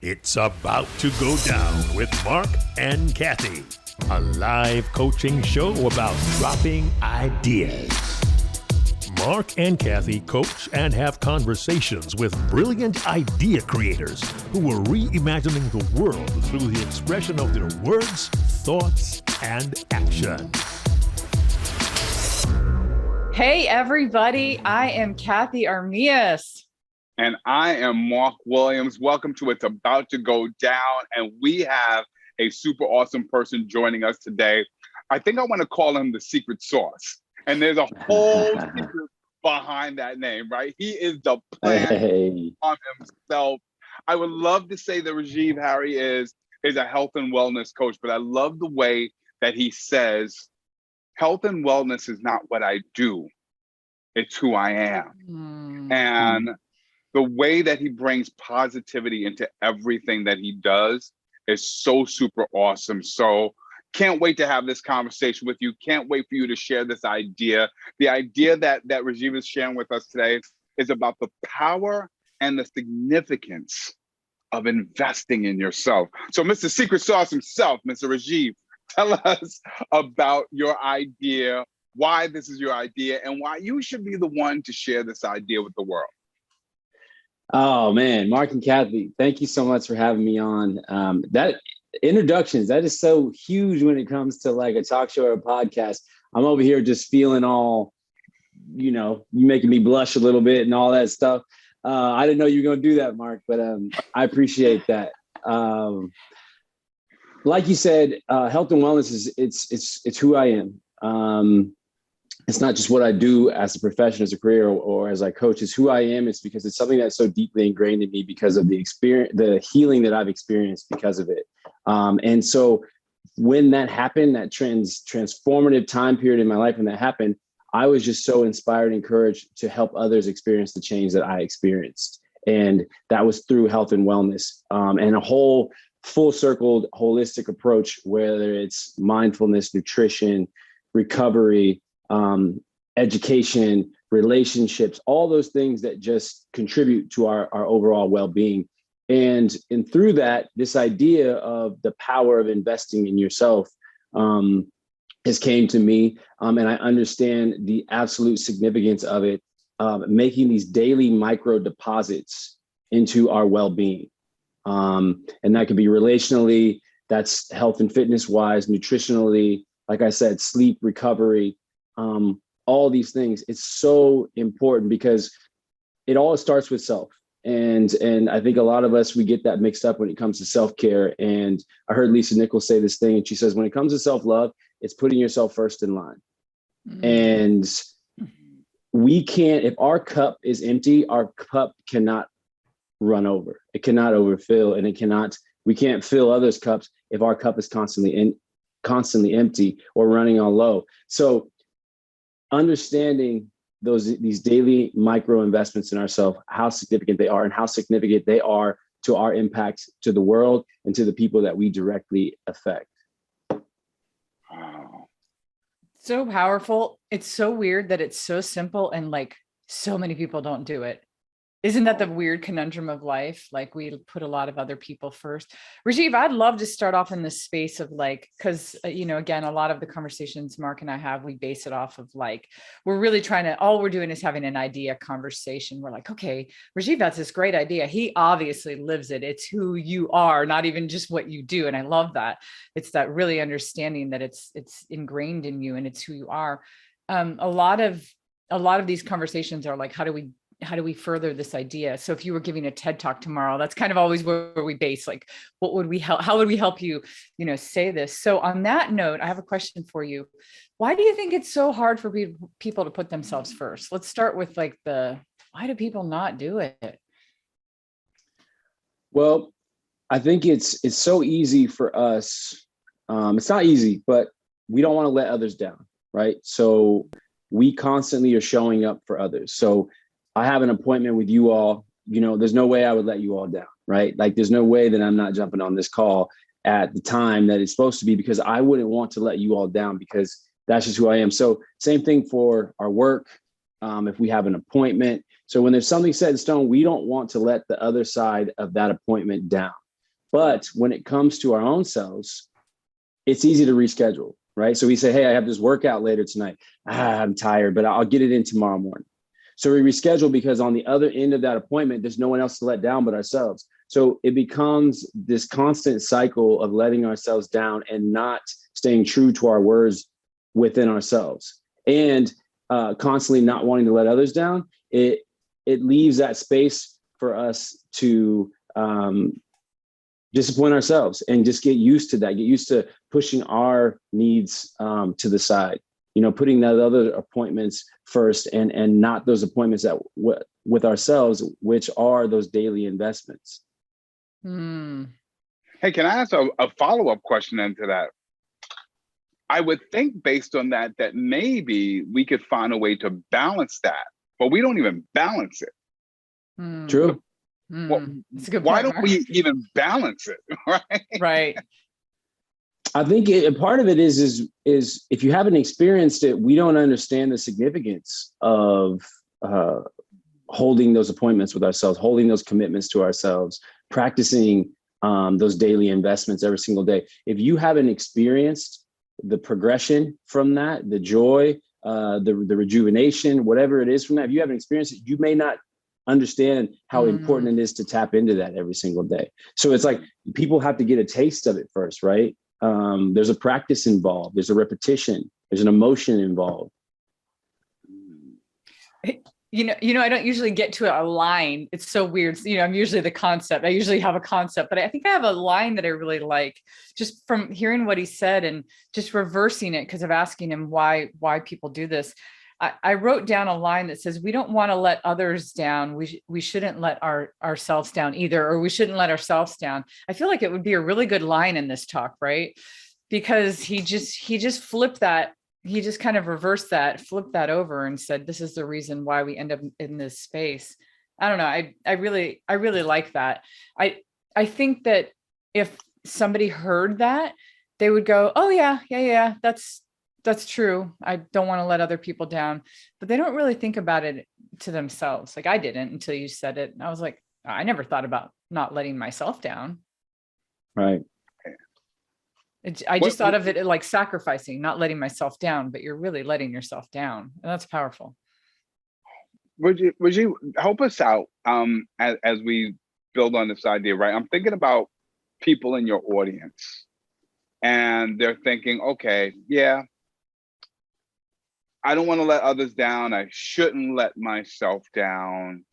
It's about to go down with Marc and Cathey, a live coaching show about dropping ideas. Marc and Cathey coach and have conversations with brilliant idea creators who are reimagining the world through the expression of their words, thoughts, and action. Hey, everybody. I am Cathey Armillas. And I am Marc Williams. Welcome to It's About to Go Down. And we have a super awesome person joining us today. I think I want to call him the secret sauce. And there's a whole secret behind that name, right? He is the plan on himself. I would love to say that Rajiv Harry is a health and wellness coach, but I love the way that he says, health and wellness is not what I do. It's who I am. And the way that he brings positivity into everything that he does is so super awesome. So can't wait to have this conversation with you. Can't wait for you to share this idea. The idea that Rajiv is sharing with us today is about the power and the significance of investing in yourself. So Mr. Secret Sauce himself, Mr. Rajiv, tell us about your idea, why this is your idea, and why you should be the one to share this idea with the world. Oh man, Marc and Cathey, thank you so much for having me on. That introductions, that is so huge when it comes to like a talk show or a podcast. I'm over here just feeling all, you making me blush a little bit and all that stuff. I didn't know you were going to do that, Marc, but I appreciate that. Like you said, health and wellness is it's who I am. It's not just what I do as a profession, as a career, or as I coach. It's who I am. It's because it's something that's so deeply ingrained in me because of the experience, the healing that I've experienced because of it. And so when that happened, that transformative time period in my life, when that happened, I was just so inspired and encouraged to help others experience the change that I experienced. And that was through health and wellness, and a whole full circled holistic approach, whether it's mindfulness, nutrition, recovery, education, relationships, all those things that just contribute to our overall well-being. And through that, this idea of the power of investing in yourself has came to me. And I understand the absolute significance of it, making these daily micro deposits into our well-being. And that could be relationally, that's health and fitness wise, nutritionally, like I said, sleep, recovery, all these things. It's so important because it all starts with self. And I think a lot of us, we get that mixed up when it comes to self-care. And I heard Lisa Nichols say this thing, and she says, when it comes to self-love, it's putting yourself first in line. Mm-hmm. And we can't, if our cup is empty, our cup cannot run over. It cannot overfill, and we can't fill others' cups if our cup is constantly empty or running on low. So understanding these daily micro investments in ourselves, how significant they are and how significant they are to our impact to the world and to the people that we directly affect. Wow. So powerful. It's so weird that it's so simple and like so many people don't do it. Isn't that the weird conundrum of life? Like we put a lot of other people first. Rajiv, I'd love to start off in this space of like, because, again, a lot of the conversations Marc and I have, we base it off of like, we're really all we're doing is having an idea conversation. We're like, okay, Rajiv, that's this great idea. He obviously lives it. It's who you are, not even just what you do. And I love that. It's that really understanding that it's ingrained in you and it's who you are. A lot of these conversations are like, how do we further this idea? So if you were giving a TED talk tomorrow, that's kind of always where we base, like, how would we help you, say this? So on that note, I have a question for you. Why do you think it's so hard for people to put themselves first? Let's start with like why do people not do it? Well, I think it's so easy for us. It's not easy, but we don't want to let others down, right? So we constantly are showing up for others. So I have an appointment with you all, there's no way I would let you all down, right? Like there's no way that I'm not jumping on this call at the time that it's supposed to be, because I wouldn't want to let you all down, because that's just who I am. So same thing for our work. If we have an appointment. So when there's something set in stone, we don't want to let the other side of that appointment down. But when it comes to our own selves, it's easy to reschedule, right? So we say, hey, I have this workout later tonight. I'm tired, but I'll get it in tomorrow morning. So we reschedule because on the other end of that appointment, there's no one else to let down but ourselves. So it becomes this constant cycle of letting ourselves down and not staying true to our words within ourselves, and constantly not wanting to let others down. It leaves that space for us to disappoint ourselves and just get used to that, get used to pushing our needs to the side, putting that other appointments first and not those appointments that with ourselves, which are those daily investments. Hey, can I ask a follow-up question into that? I would think based on that maybe we could find a way to balance that, but we don't even balance it. True. Well, that's a good point, why don't Mark. we even balance it? Right. Right. I think part of it is if you haven't experienced it, we don't understand the significance of holding those appointments with ourselves, holding those commitments to ourselves, practicing those daily investments every single day. If you haven't experienced the progression from that, the joy, the rejuvenation, whatever it is from that, if you haven't experienced it, you may not understand how important it is to tap into that every single day. So it's like people have to get a taste of it first, right? There's a practice involved. There's a repetition. There's an emotion involved. I don't usually get to a line. It's so weird. I'm usually the concept. I usually have a concept, but I think I have a line that I really like just from hearing what he said and just reversing it because of asking him why people do this. I wrote down a line that says, we don't want to let others down. We shouldn't let ourselves down either, or we shouldn't let ourselves down. I feel like it would be a really good line in this talk, right? Because he just flipped that. He just kind of reversed that, flipped that over and said, this is the reason why we end up in this space. I don't know. I really like that. I think that if somebody heard that, they would go, oh yeah, that's true. I don't want to let other people down, but they don't really think about it to themselves. Like I didn't until you said it. And I was like, I never thought about not letting myself down. Right. I just thought of it like sacrificing, not letting myself down, but you're really letting yourself down. And that's powerful. Would you help us out as we build on this idea, right? I'm thinking about people in your audience and they're thinking, okay, yeah, I don't want to let others down. I shouldn't let myself down,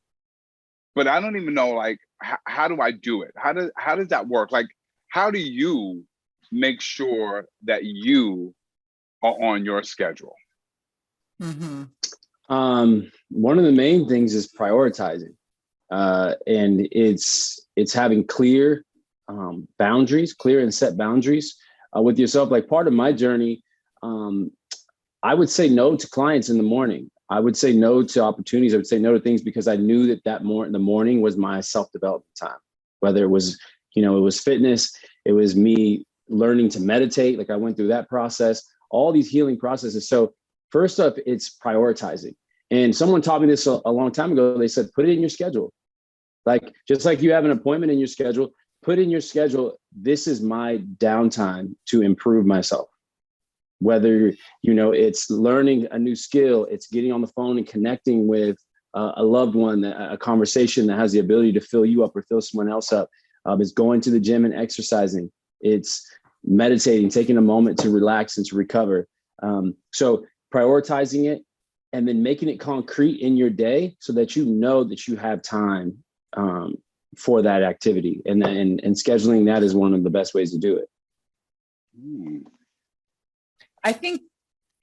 but I don't even know, like, how do I do it? How does that work? Like, how do you make sure that you are on your schedule? Mm-hmm. One of the main things is prioritizing, and it's having clear boundaries, clear and set boundaries with yourself. Like part of my journey, I would say no to clients in the morning. I would say no to opportunities. I would say no to things because I knew that the morning was my self-development time. Whether it was, it was fitness, it was me learning to meditate. Like I went through that process, all these healing processes. So first up, it's prioritizing. And someone taught me this a long time ago. They said, put it in your schedule. Like, just like you have an appointment in your schedule, put in your schedule, this is my downtime to improve myself. Whether, it's learning a new skill, it's getting on the phone and connecting with a loved one, a conversation that has the ability to fill you up or fill someone else up. It's going to the gym and exercising. It's meditating, taking a moment to relax and to recover. So prioritizing it and then making it concrete in your day so that you know that you have time for that activity. And scheduling that is one of the best ways to do it. I think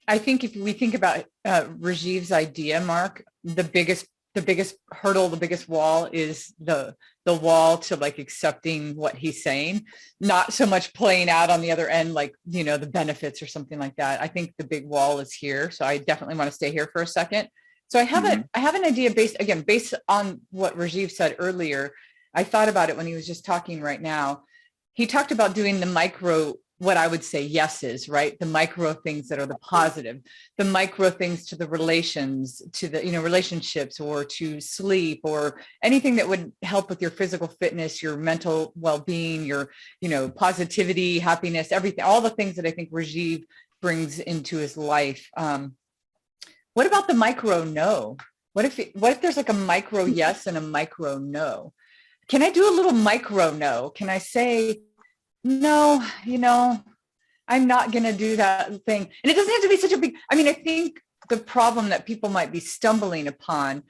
if we think about Rajiv's idea, Marc, the biggest hurdle, the biggest wall is the wall to like accepting what he's saying, not so much playing out on the other end, like, the benefits or something like that. I think the big wall is here. So I definitely want to stay here for a second. So I have an idea based on what Rajiv said earlier. I thought about it when he was just talking right now. He talked about doing the micro what I would say yeses, right? The micro things that are the positive, the micro things to the relations, to the, relationships, or to sleep, or anything that would help with your physical fitness, your mental well-being, your, positivity, happiness, everything, all the things that I think Rajiv brings into his life. What about the micro no? What if there's like a micro yes and a micro no? Can I do a little micro no? Can I say, no, I'm not going to do that thing. And it doesn't have to be such a big, I think the problem that people might be stumbling upon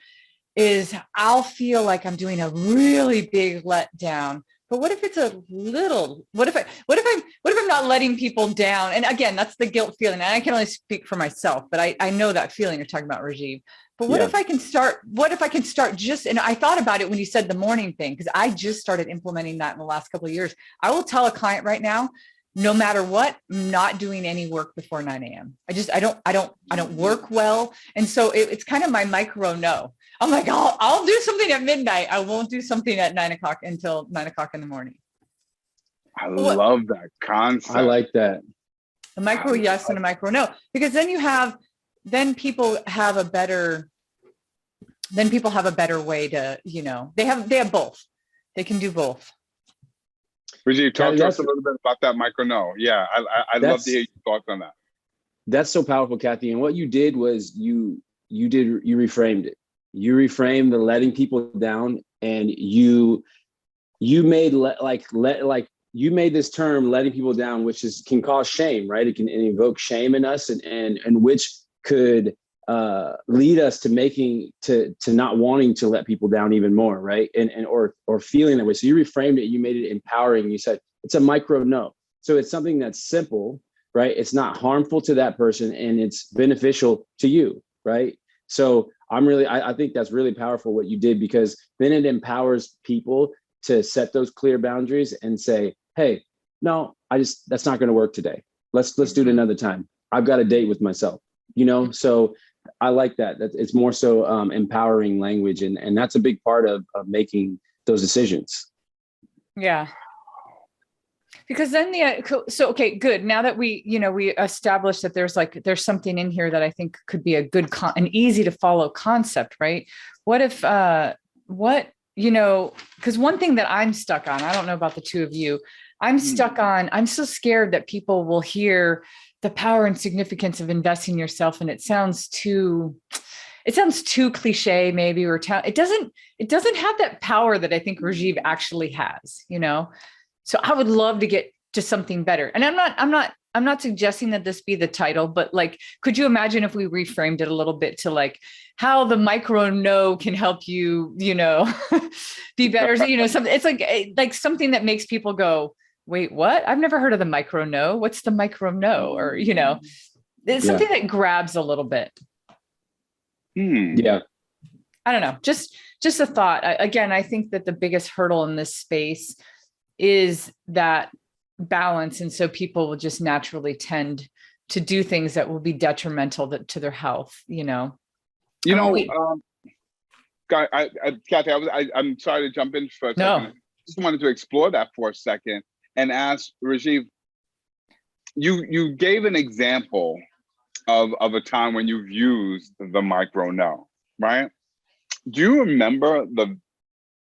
is I'll feel like I'm doing a really big letdown. But what if it's a little, what if I'm not letting people down? And again, that's the guilt feeling. And I can only speak for myself, but I know that feeling you're talking about, Rajiv. But what if I can start just, and I thought about it when you said the morning thing, because I just started implementing that in the last couple of years. I will tell a client right now, no matter what, I'm not doing any work before 9 a.m. I don't work well. And so it's kind of my micro no. I'm like, I'll do something at midnight. I won't do something at 9 o'clock until 9 o'clock in the morning. I love that concept. I like that. A micro yes and a micro no, because then people have a better way to, they have both. They can do both. Rajiv, talk to us a little bit about that micro no. Yeah, I'd love to hear your thoughts on that. That's so powerful, Cathey. And what you did was you reframed it. You reframed the letting people down, and you made you made this term letting people down, which can cause shame, right? It can invoke shame in us, and which could lead us to not wanting to let people down even more, right? Or feeling that way. So you reframed it, you made it empowering. You said it's a micro no. So it's something that's simple, right? It's not harmful to that person, and it's beneficial to you, right? So I think that's really powerful what you did, because then it empowers people to set those clear boundaries and say, hey, no, that's not going to work today. Let's do it another time. I've got a date with myself, So I like that. It's more so empowering language, and that's a big part of making those decisions. Yeah. Because then okay, good. Now that we established that there's something in here that I think could be a good, an easy to follow concept, right? What if, because one thing that I'm stuck on, I don't know about the two of you, I'm so scared that people will hear the power and significance of investing in yourself, and it sounds too cliche, maybe, or it doesn't have that power that I think Rajiv actually has, So I would love to get to something better. And I'm not suggesting that this be the title, but could you imagine if we reframed it a little bit to how the micro no can help you, be better? Something, it's like something that makes people go, wait, what? I've never heard of the micro no. What's the micro no? Or, it's something that grabs a little bit. Yeah. I don't know. Just a thought. I think that the biggest hurdle in this space is that balance. And so people will just naturally tend to do things that will be detrimental to their health, Cathey, I'm sorry to jump in for a second. No. Just wanted to explore that for a second and ask Rajiv, you gave an example of a time when you've used the micro no, right? Do you remember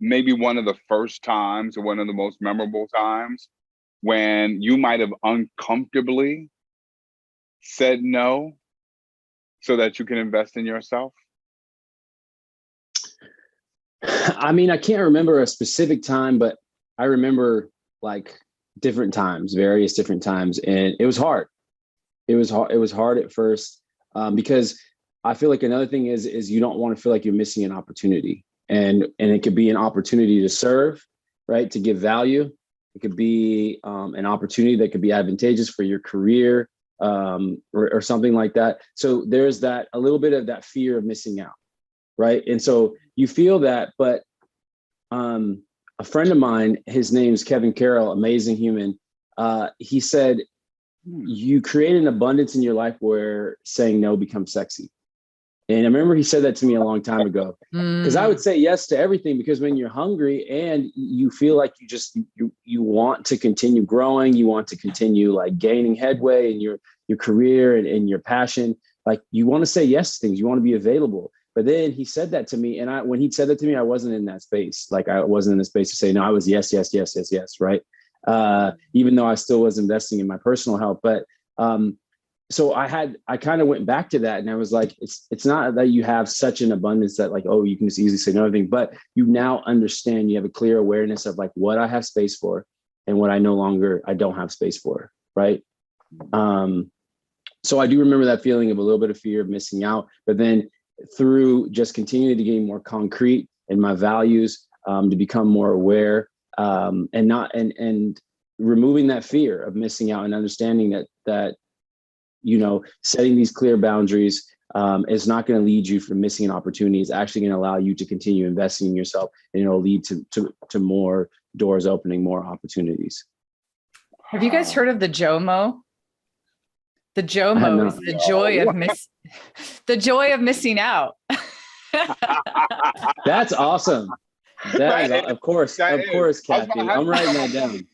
maybe one of the first times, or one of the most memorable times, when you might have uncomfortably said no so that you can invest in yourself? I can't remember a specific time, but I remember various different times, and it was hard. It was hard at first, because I feel like another thing is you don't want to feel like you're missing an opportunity. And it could be an opportunity to serve, right? To give value. It could be an opportunity that could be advantageous for your career, or something like that. So there's a little bit of that fear of missing out, right? And so you feel that, but a friend of mine, his name's Kevin Carroll, amazing human. He said, you create an abundance in your life where saying no becomes sexy. And I remember he said that to me a long time ago, because I would say yes to everything, because when you're hungry and you feel like you want to continue growing, you want to continue like gaining headway in your career and your passion, like you want to say yes to things, you want to be available. But then he said that to me, and when he said that to me, I wasn't in that space. Like I wasn't in the space to say no. I was yes, right? Even though I still was investing in my personal health, but so I kind of went back to that, and I was like, it's not that you have such an abundance that like, oh, you can just easily say no to everything, but you now understand, you have a clear awareness of like what I have space for and what I don't have space for, right? So I do remember that feeling of a little bit of fear of missing out, but then through just continuing to gain more concrete in my values, to become more aware, and removing that fear of missing out and understanding that setting these clear boundaries is not going to lead you from missing an opportunity. It's actually going to allow you to continue investing in yourself, and it'll lead to more doors opening, more opportunities. Have you guys heard of the JOMO? The JOMO is the joy of missing out. That's awesome. Of course, Cathey. I'm writing that down.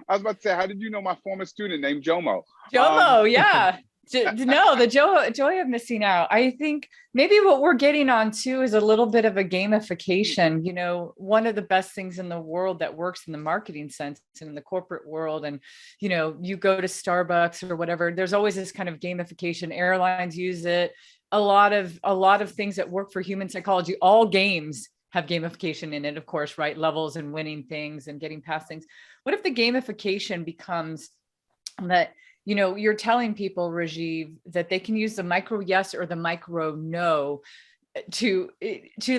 I was about to say, how did you know my former student named Jomo? Jomo, yeah. No, the joy of missing out. I think maybe what we're getting on too is a little bit of a gamification. One of the best things in the world that works in the marketing sense and in the corporate world, and you go to Starbucks or whatever, there's always this kind of gamification. Airlines use it. A lot of things that work for human psychology. All games have gamification in it, of course, right? Levels and winning things and getting past things. What if the gamification becomes that, you're telling people, Rajiv, that they can use the micro yes or the micro no to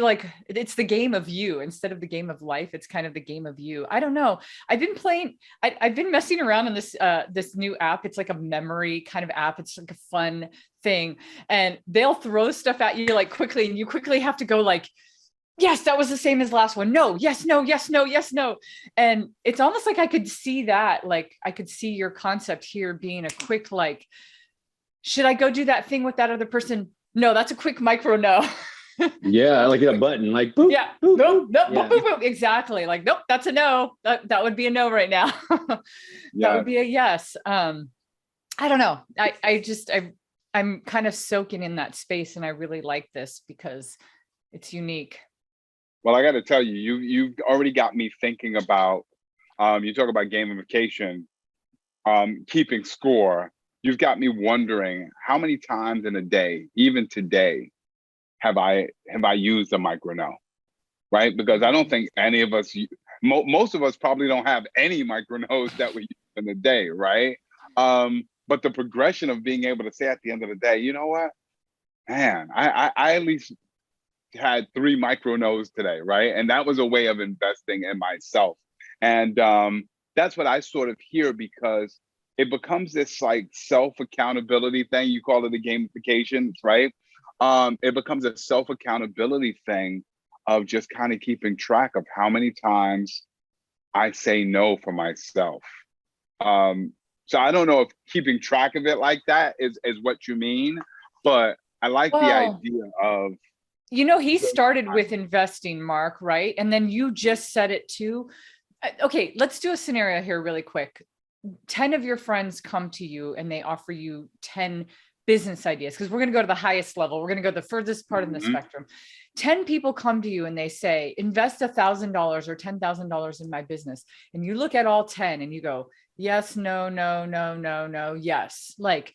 like, it's the game of you instead of the game of life. It's kind of the game of you. I don't know. I've been messing around on this new app. It's like a memory kind of app. It's like a fun thing, and they'll throw stuff at you like quickly, and you quickly have to go like, yes, that was the same as last one. No, yes, no, yes, no, yes, no. And it's almost like I could see that, like I could see your concept here being a quick, like, should I go do that thing with that other person? No, that's a quick micro no. Yeah, like a button, like boop. Yeah, boop, nope, yeah. boop, boop, boop. Exactly. Like, nope, that's a no. That would be a no right now. That would be a yes. I don't know. I'm kind of soaking in that space, and I really like this because it's unique. Well, I got to tell you, you've already got me thinking about, you talk about gamification, keeping score. You've got me wondering how many times in a day, even today, have I used a micro no, right? Because I don't think any of us, most of us probably don't have any micro no's that we use in a day, right? But the progression of being able to say at the end of the day, you know what, man, I at least had 3 micro no's today, right? And that was a way of investing in myself. And that's what I sort of hear, because it becomes this like self-accountability thing. You call it a gamification, right? It becomes a self-accountability thing of just kind of keeping track of how many times I say no for myself. So I don't know if keeping track of it like that is what you mean, but I like the idea of, he started with investing, Marc, right? And then you just said it too. Okay, let's do a scenario here really quick. 10 of your friends come to you and they offer you 10 business ideas, because we're going to go to the highest level. We're going to go to the furthest part of the spectrum. 10 people come to you and they say, invest $1,000 or $10,000 in my business. And you look at all 10 and you go, yes, no, no, no, no, no, yes. Like,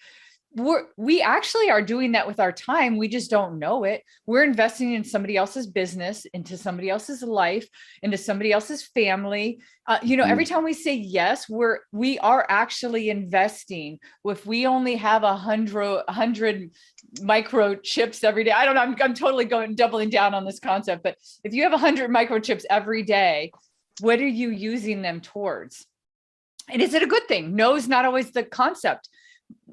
we actually are doing that with our time. We just don't know it. We're investing in somebody else's business, into somebody else's life, into somebody else's family. Every time we say yes, we are actually investing. If we only have 100 microchips every day, I don't know. I'm totally doubling down on this concept, but if you have 100 microchips every day, what are you using them towards? And is it a good thing? No is not always the concept.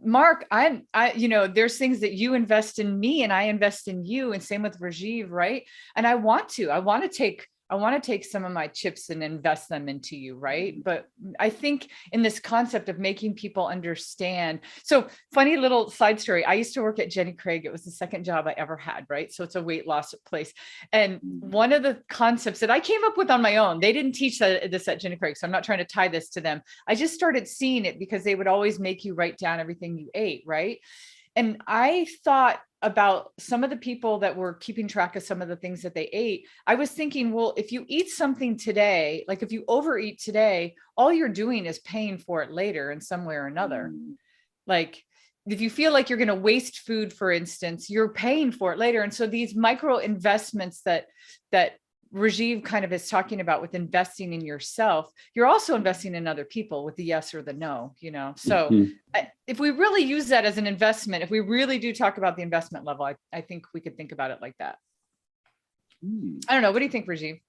Marc, there's things that you invest in me and I invest in you, and same with Rajiv, right? And I want to take I want to take some of my chips and invest them into you, right? But I think in this concept of making people understand. So funny little side story. I used to work at Jenny Craig. It was the second job I ever had, right? So it's a weight loss place. And one of the concepts that I came up with on my own, they didn't teach this at Jenny Craig, so I'm not trying to tie this to them. I just started seeing it because they would always make you write down everything you ate, right? And I thought about some of the people that were keeping track of some of the things that they ate. I was thinking, well, if you eat something today, like if you overeat today, all you're doing is paying for it later in some way or another. Like if you feel like you're going to waste food, for instance, you're paying for it later. And so these micro investments that Rajiv kind of is talking about with investing in yourself, you're also investing in other people with the yes or the no, you know? So if we really use that as an investment, if we really do talk about the investment level, I think we could think about it like that. I don't know. What do you think, Rajiv?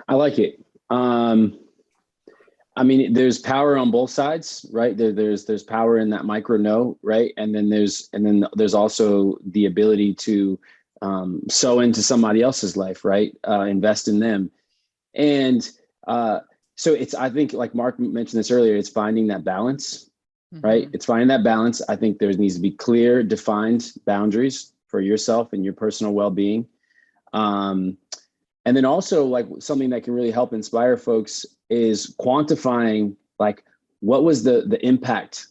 I like it. I mean, there's power on both sides, right? There's power in that micro no, right? And then there's also the ability to sow into somebody else's life, right? Invest in them. And so I think like Marc mentioned this earlier, it's finding that balance, right? It's finding that balance. I think there needs to be clear, defined boundaries for yourself and your personal well-being. And then also like something that can really help inspire folks is quantifying like what was the impact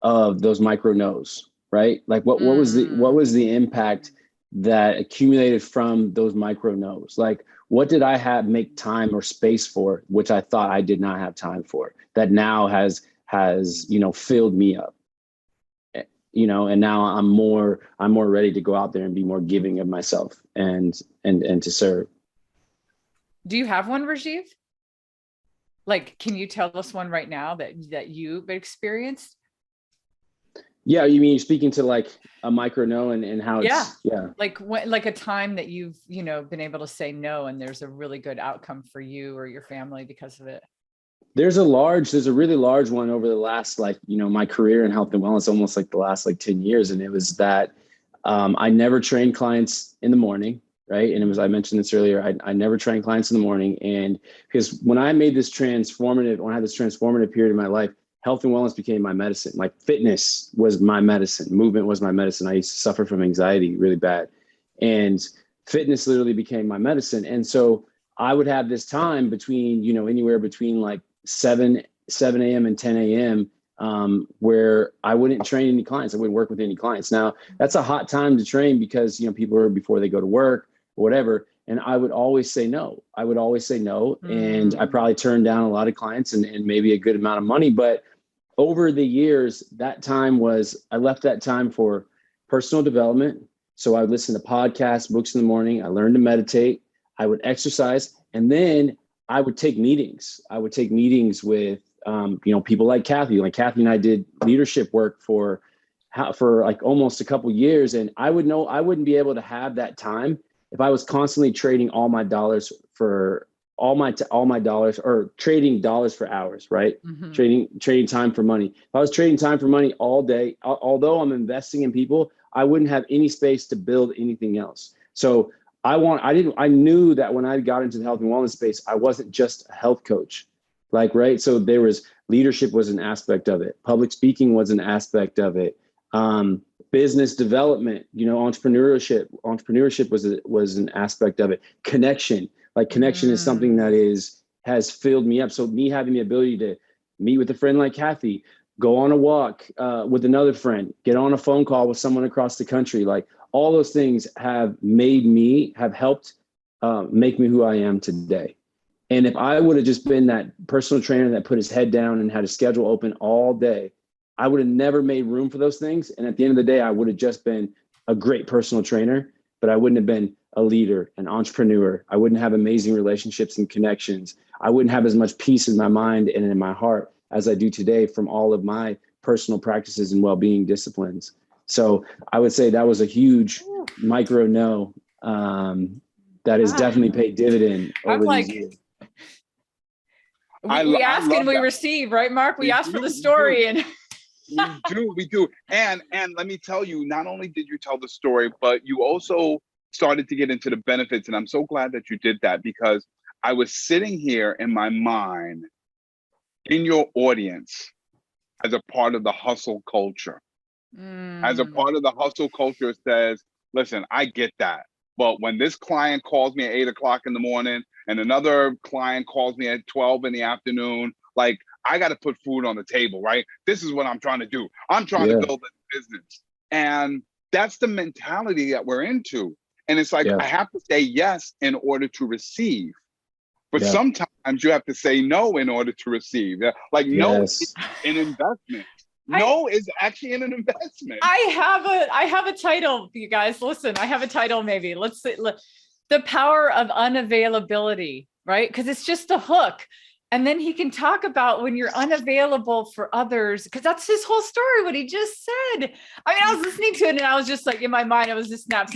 of those micro no's, right? Like what was the impact that accumulated from those micro no's? Like, what did I make time or space for, which I thought I did not have time for, that now has, filled me up, and now I'm more ready to go out there and be more giving of myself and to serve. Do you have one, Rajiv? Like, can you tell us one right now that you've experienced? Yeah, you mean you're speaking to like a micro no and how it's like a time that you've been able to say no and there's a really good outcome for you or your family because of it. There's a really large one over the last my career in health and wellness, almost like the last 10 years, and it was that I never trained clients in the morning, right? And it was, I mentioned this earlier, I never trained clients in the morning, and because when I had this transformative period in my life, health and wellness became my medicine. Like fitness was my medicine. Movement was my medicine. I used to suffer from anxiety really bad. And fitness literally became my medicine. And so I would have this time between, anywhere between like 7 a.m. and 10 a.m. Where I wouldn't train any clients. I wouldn't work with any clients. Now that's a hot time to train because, people are before they go to work or whatever. And I would always say no. And I probably turned down a lot of clients and maybe a good amount of money, but over the years, I left that time for personal development. So I would listen to podcasts, books in the morning. I learned to meditate. I would exercise. And then I would take meetings. With, people like Cathey. Like Cathey and I did leadership work for like almost a couple of years. And I wouldn't be able to have that time if I was constantly trading all my dollars for or trading dollars for hours, right? Trading time for money. If I was trading time for money all day, although I'm investing in people, I wouldn't have any space to build anything else. So I knew that when I got into the health and wellness space, I wasn't just a health coach, right? So leadership was an aspect of it. Public speaking was an aspect of it. Business development, entrepreneurship was an aspect of it. Connection is something that has filled me up. So me having the ability to meet with a friend like Cathey, go on a walk with another friend, get on a phone call with someone across the country, like all those things have helped make me who I am today. And if I would have just been that personal trainer that put his head down and had a schedule open all day, I would have never made room for those things. And at the end of the day, I would have just been a great personal trainer, but I wouldn't have been a leader, an entrepreneur. I wouldn't have amazing relationships and connections. I wouldn't have as much peace in my mind and in my heart as I do today from all of my personal practices and well-being disciplines. So I would say that was a huge micro no that has definitely paid dividend over these years. We ask and we receive, right, Marc? We ask for the story and we do. And let me tell you, not only did you tell the story, but you also started to get into the benefits. And I'm so glad that you did that, because I was sitting here in my mind in your audience as a part of the hustle culture. As a part of the hustle culture says, listen, I get that. But when this client calls me at 8 o'clock in the morning and another client calls me at 12 in the afternoon, like, I got to put food on the table, right? This is what I'm trying to do. I'm trying to build a business. And that's the mentality that we're into. And it's like, I have to say yes in order to receive. But sometimes you have to say no in order to receive. Like, no is an investment. No is actually an investment. I have a title, you guys. Listen, I have a title maybe. Let's say the power of unavailability, right? Because it's just a hook. And then he can talk about when you're unavailable for others, because that's his whole story, what he just said. I mean, I was listening to it and I was just like, in my mind, I was just snap,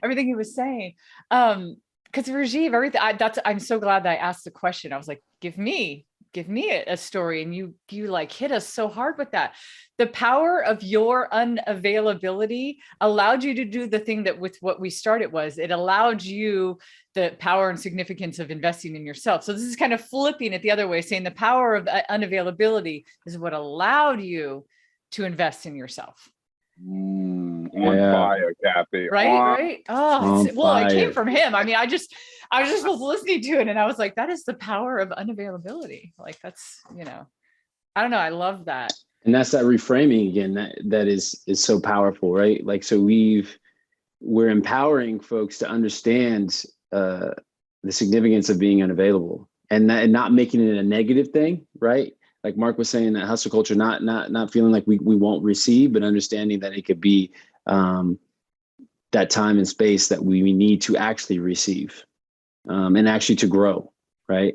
everything he was saying. Because Rajiv, everything, I'm so glad that I asked the question. I was like, give me a story. And you like hit us so hard with that. The power of your unavailability allowed you to do the thing that with what we started was, it allowed you the power and significance of investing in yourself. So this is kind of flipping it the other way, saying the power of unavailability is what allowed you to invest in yourself. On fire, Cathey. Right. Oh, well, it came from him. I mean, I just was listening to it and I was like, that is the power of unavailability. Like, that's, I don't know. I love that. And that's that reframing again, that is so powerful, right? Like, so we're empowering folks to understand the significance of being unavailable and not making it a negative thing, right? Like Marc was saying, that hustle culture, not feeling like we won't receive, but understanding that it could be that time and space that we need to actually receive and actually to grow, right?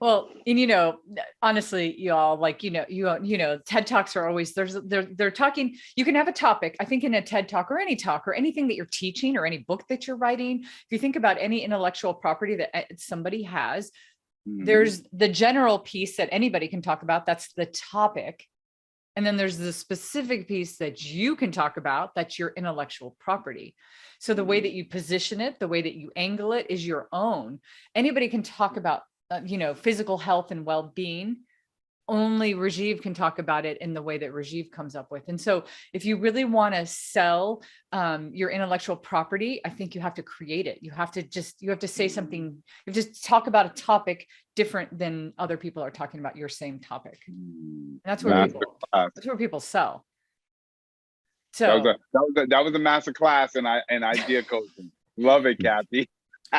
Well, and honestly, y'all, like, TED Talks are always, they're talking, you can have a topic, I think in a TED Talk or any talk or anything that you're teaching or any book that you're writing, if you think about any intellectual property that somebody has, there's the general piece that anybody can talk about. That's the topic. And then there's the specific piece that you can talk about. That's your intellectual property. So the way that you position it, the way that you angle it is your own. Anybody can talk about, physical health and well-being. Only Rajiv can talk about it in the way that Rajiv comes up with. And so if you really want to sell your intellectual property, I think you have to create it. You have to say something, you have to talk about a topic different than other people are talking about your same topic. And that's where people sell. So that was a master class in idea coaching. Love it, Cathey.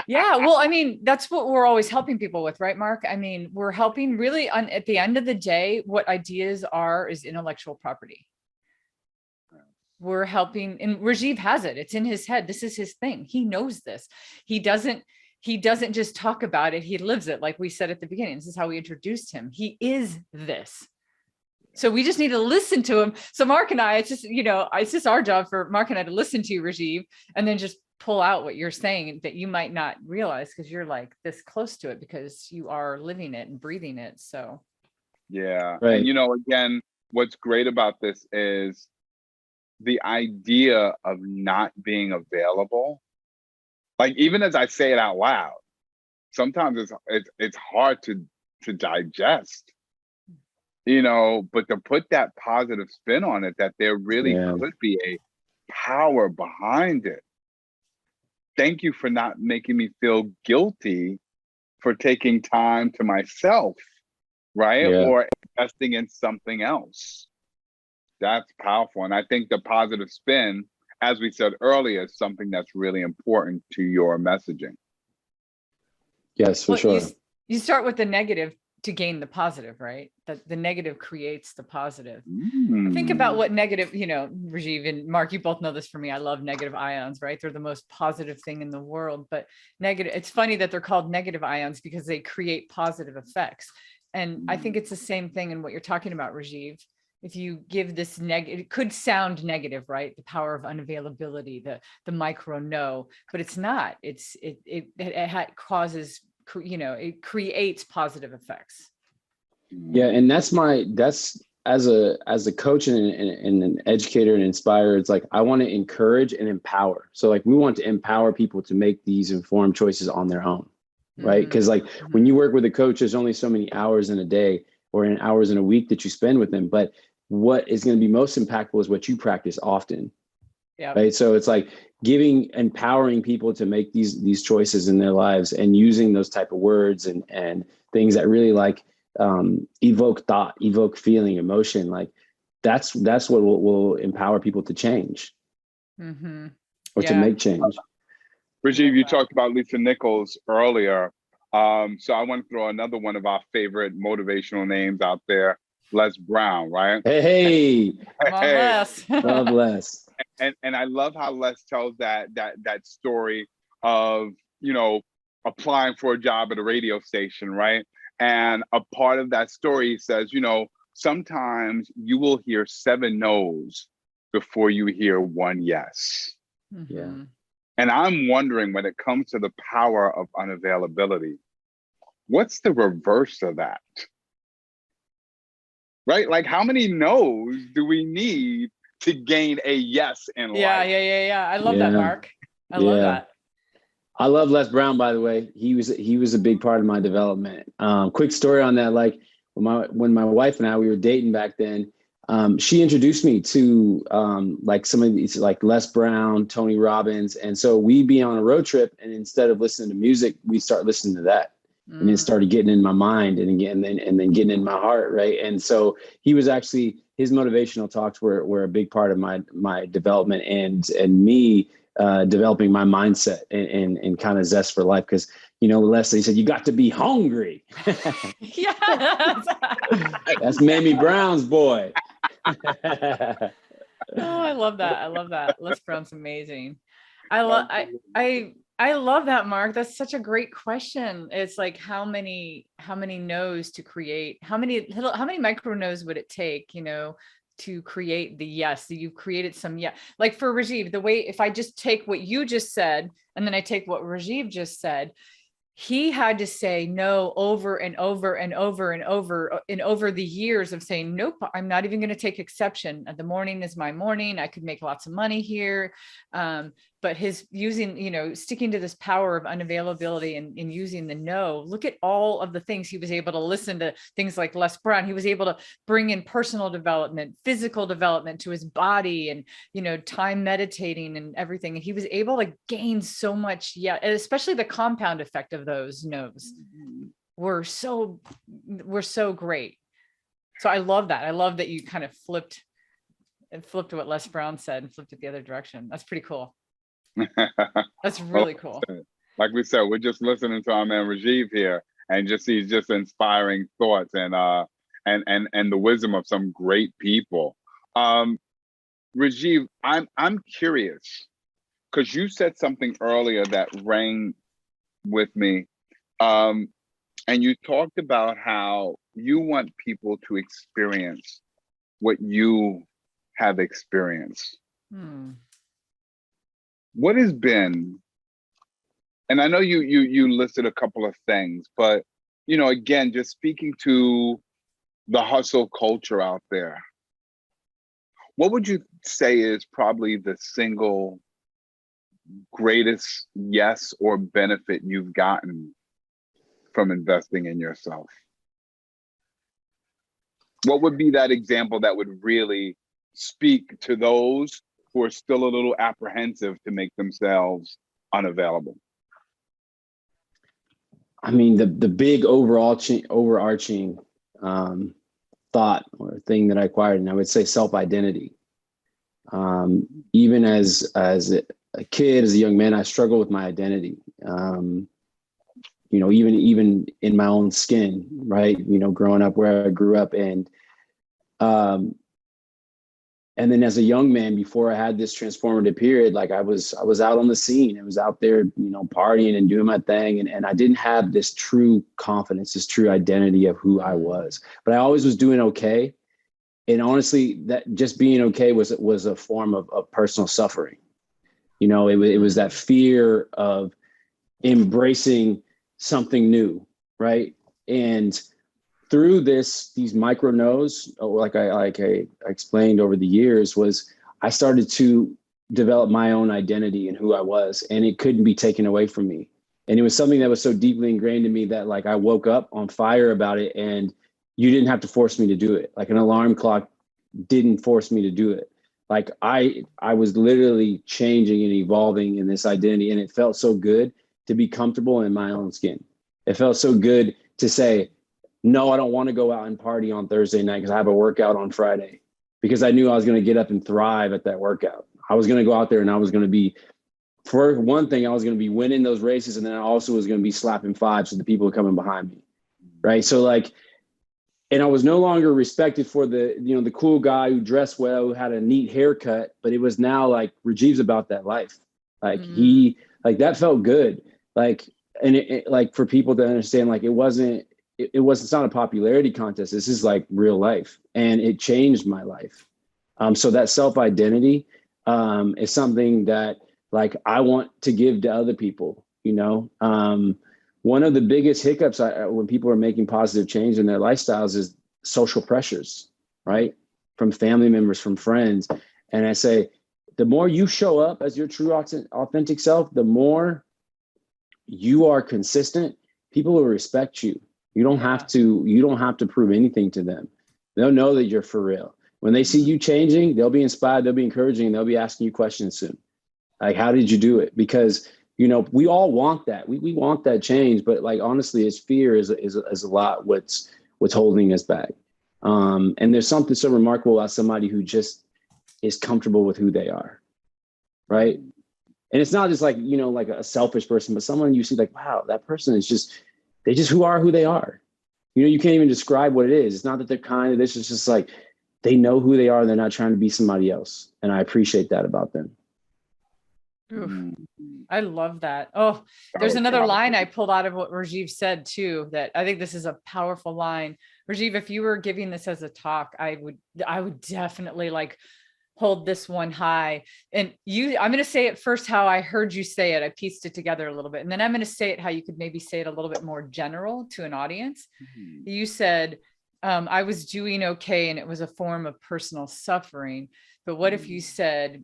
Yeah, well, I mean, that's what we're always helping people with, right, Marc? I mean, we're helping really at the end of the day, what ideas are is intellectual property. We're helping, and Rajiv has it. It's in his head. This is his thing. He knows this. He doesn't just talk about it. He lives it. Like we said at the beginning, this is how we introduced him. He is this. So we just need to listen to him. So Marc and I, it's just our job for Marc and I to listen to you, Rajiv, and then just pull out what you're saying that you might not realize because you're like this close to it because you are living it and breathing it. So yeah, right. And again, what's great about this is the idea of not being available. Like, even as I say it out loud, sometimes it's hard to digest, but to put that positive spin on it, that there really could be a power behind it. Thank you for not making me feel guilty for taking time to myself, right? Yeah. Or investing in something else. That's powerful. And I think the positive spin, as we said earlier, is something that's really important to your messaging. Yes, for sure. You start with the negative to gain the positive, right? That the negative creates the positive. Think about what negative, Rajiv and Marc, you both know this for me. I love negative ions, right? They're the most positive thing in the world, but negative, it's funny that they're called negative ions because they create positive effects. And I think it's the same thing in what you're talking about, Rajiv. If you give this negative, it could sound negative, right? The power of unavailability, the micro no, but it's not. It causes, it creates positive effects. Yeah, and as a coach and an educator and inspirer, it's like, I want to encourage and empower. So like, we want to empower people to make these informed choices on their own. Right. Because like when you work with a coach, there's only so many hours in a day or in hours in a week that you spend with them. But what is going to be most impactful is what you practice often. Yeah. Right. So it's like empowering people to make these choices in their lives and using those type of words and things that really like evoke thought, evoke feeling, emotion. Like that's what will empower people to change or to make change. Rajiv, you talked about Lisa Nichols earlier. So I want to throw another one of our favorite motivational names out there, Les Brown, right? Hey. Come on, Les. Love Les. And I love how Les tells that story of, you know, applying for a job at a radio station, right? And a part of that story, he says, you know, sometimes you will hear 7 no's before you hear 1 yes. Yeah. And I'm wondering, when it comes to the power of unavailability, what's the reverse of that? Right? Like, how many no's do we need to gain a yes in life? Yeah. I love that, Marc. I love that. I love Les Brown, by the way. He was a big part of my development. Quick story on that. Like when my wife and I, we were dating back then, she introduced me to like some of these, like Les Brown, Tony Robbins. And so we'd be on a road trip, and instead of listening to music, we start listening to that. And it started getting in my mind and then getting in my heart. Right. And so he was actually, his motivational talks were a big part of my development and me developing my mindset and kind of zest for life. Cause you know, Leslie said, you got to be hungry. Yeah. That's Mamie Brown's boy. Oh, I love that. Les Brown's amazing. I love that, Marc. That's such a great question. It's like, how many no's to create? How many micro no's would it take, you know, to create the yes? You've created some like for Rajiv, the way, if I just take what you just said and then I take what Rajiv just said, he had to say no over and over and over and over the years of saying, nope, I'm not even going to take exception. The morning is my morning. I could make lots of money here. But his using, you know, sticking to this power of unavailability and using the no, look at all of the things he was able to listen to, things like Les Brown. He was able to bring in personal development, physical development to his body and, you know, time meditating and everything. And he was able to gain so much. Yeah. And especially the compound effect of those no's were so great. So I love that. I love that you kind of flipped what Les Brown said and flipped it the other direction. That's pretty cool. That's really cool. Like we said, we're just listening to our man Rajiv here, and he's just inspiring thoughts and the wisdom of some great people. Rajiv, I'm curious, because you said something earlier that rang with me, and you talked about how you want people to experience what you have experienced. What has been, and I know you listed a couple of things, but, you know, again, just speaking to the hustle culture out there, what would you say is probably the single greatest yes or benefit you've gotten from investing in yourself? What would be that example that would really speak to those who are still a little apprehensive to make themselves unavailable? I mean, the big overarching thought or thing that I acquired, and I would say self-identity. Even as a kid, as a young man, I struggled with my identity. You know, even in my own skin, right? You know, growing up where I grew up, and then as a young man, before I had this transformative period, like I was out on the scene. I was out there, you know, partying and doing my thing. And I didn't have this true confidence, this true identity of who I was, but I always was doing okay. And honestly, that just being okay was a form of personal suffering. You know, it was that fear of embracing something new. Right. And through these micro no's, like I explained over the years, was I started to develop my own identity and who I was, and it couldn't be taken away from me. And it was something that was so deeply ingrained in me that like I woke up on fire about it, and you didn't have to force me to do it. Like an alarm clock didn't force me to do it. Like I was literally changing and evolving in this identity, and it felt so good to be comfortable in my own skin. It felt so good to say, no, I don't want to go out and party on Thursday night because I have a workout on Friday, because I knew I was going to get up and thrive at that workout. I was going to go out there and I was going to be, for one thing, I was going to be winning those races. And then I also was going to be slapping fives to the people coming behind me. Right. So like, and I was no longer respected for the cool guy who dressed well, who had a neat haircut, but it was now like Rajiv's about that life. Like that felt good. Like, and it like for people to understand, like it's not a popularity contest. This is like real life, and it changed my life. So that self-identity is something that like I want to give to other people, you know. One of the biggest hiccups when people are making positive change in their lifestyles is social pressures, right? From family members, from friends. And I say, the more you show up as your true authentic self, the more you are consistent, people will respect you. You don't have to prove anything to them. They'll know that you're for real. When they see you changing, they'll be inspired, they'll be encouraging, and they'll be asking you questions soon. Like, how did you do it? Because, you know, we all want that. We want that change, but like, honestly, it's fear is a lot what's holding us back. And there's something so remarkable about somebody who just is comfortable with who they are, right? And it's not just like, you know, like a selfish person, but someone you see like, wow, that person is just, they just who they are. You know, you can't even describe what it is. It's not that they're kind of this. It's just like they know who they are. And they're not trying to be somebody else. And I appreciate that about them. Oof, I love that. Oh, there's another line I pulled out of what Rajiv said too, that I think this is a powerful line. Rajiv, if you were giving this as a talk, I would definitely like hold this one high. And I'm going to say it first how I heard you say it. I pieced it together a little bit. And then I'm going to say it how you could maybe say it a little bit more general to an audience. You said, I was doing okay, and it was a form of personal suffering. But what if you said,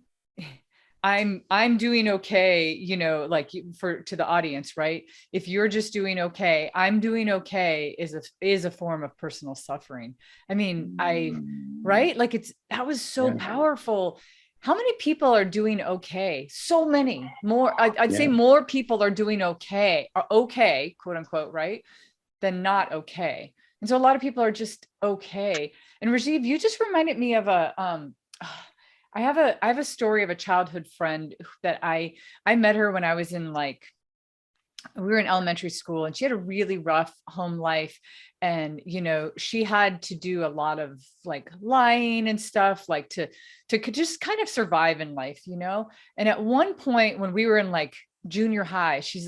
I'm doing okay, you know, like to the audience, right? If you're just doing okay, I'm doing okay is a form of personal suffering. I mean, right? Like that was so powerful. How many people are doing okay? So many more. I'd say more people are doing okay, quote unquote, right? Than not okay. And so a lot of people are just okay. And Rajiv, you just reminded me of I have a story of a childhood friend that I met her when I was in we were in elementary school, and she had a really rough home life. And, you know, she had to do a lot of like lying and stuff, like to just kind of survive in life, you know? And at one point when we were in like junior high, she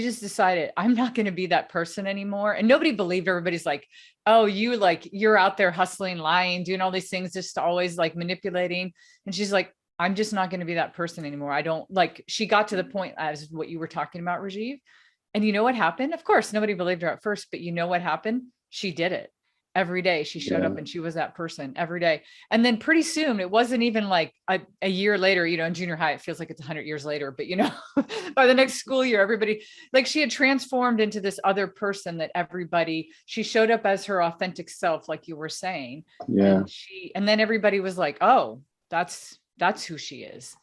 just decided, I'm not going to be that person anymore. And nobody believed her. Everybody's like, oh, you're out there hustling, lying, doing all these things, just always like manipulating. And she's like, I'm just not going to be that person anymore. I don't like, she got to the point as what you were talking about, Rajiv. And you know what happened? Of course, nobody believed her at first, but you know what happened? She did it. Every day she showed up and she was that person every day. And then pretty soon, it wasn't even like a year later, you know, in junior high, it feels like it's 100 years later, but you know, by the next school year, everybody, like she had transformed into this other person that she showed up as her authentic self, like you were saying. Yeah. And then everybody was like, oh, that's who she is.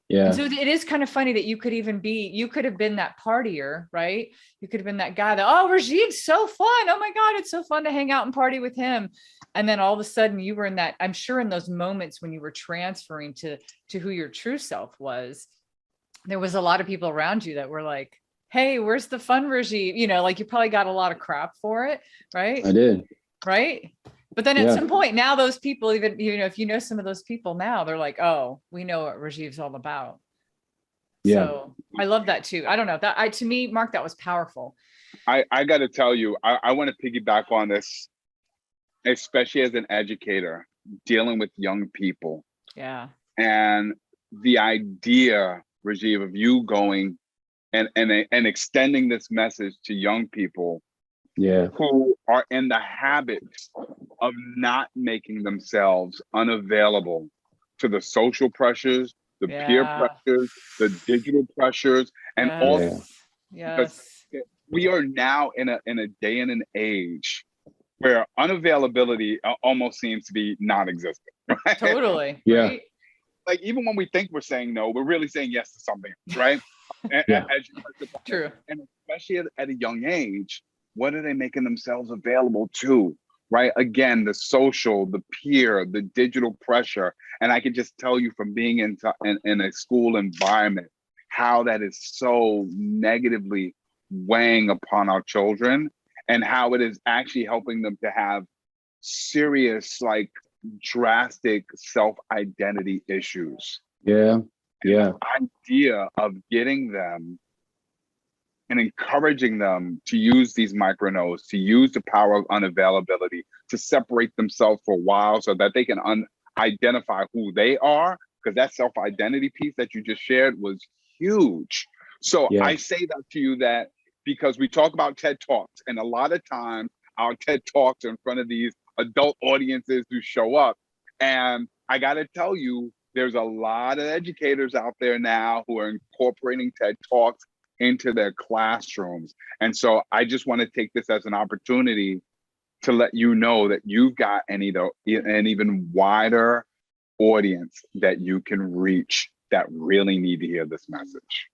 Yeah. And so it is kind of funny that you could have been that partier, right? You could have been that guy that, oh, Rajiv's so fun. Oh my God, it's so fun to hang out and party with him. And then all of a sudden you were in that, I'm sure in those moments when you were transferring to who your true self was, there was a lot of people around you that were like, hey, where's the fun Rajiv? You know, like you probably got a lot of crap for it, right? I did. Right? But then at some point now, those people, even, you know, if you know some of those people now, they're like, oh, we know what Rajiv's all about. Yeah. So I love that too. I don't know, to me, Marc, that was powerful. I got to tell you, I want to piggyback on this, especially as an educator dealing with young people. Yeah. And the idea, Rajiv, of you going and extending this message to young people Yeah. who are in the habit of not making themselves unavailable to the social pressures, the peer Yeah. pressures, the digital pressures, and all Yeah. Yes. because Yes. we are now in a day and an age where unavailability almost seems to be non-existent, right? Totally. Yeah. Right. Like even when we think we're saying no, we're really saying yes to something, right? Yeah. As you touched upon it. True. And especially at a young age, what are they making themselves available to? Right? Again, the social, the peer, the digital pressure. And I can just tell you from being in a school environment, how that is so negatively weighing upon our children and how it is actually helping them to have serious, like drastic self-identity issues. Yeah. Yeah. The idea of getting them and encouraging them to use these micronodes, to use the power of unavailability, to separate themselves for a while so that they can identify who they are, because that self-identity piece that you just shared was huge. So Yeah. I say that to you that because we talk about TED Talks, and a lot of times our TED Talks are in front of these adult audiences who show up. And I got to tell you, there's a lot of educators out there now who are incorporating TED Talks into their classrooms. And so I just want to take this as an opportunity to let you know that you've got an even wider audience that you can reach that really need to hear this message.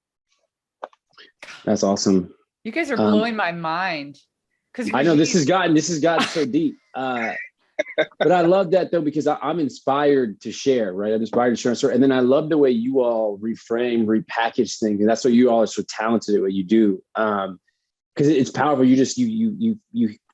That's awesome. You guys are blowing my mind. I know this has gotten so deep. But I love that though, because I'm inspired to share, right? I'm inspired to share a story. And then I love the way you all reframe, repackage things. And that's what you all are so talented at what you do. Because it's powerful. You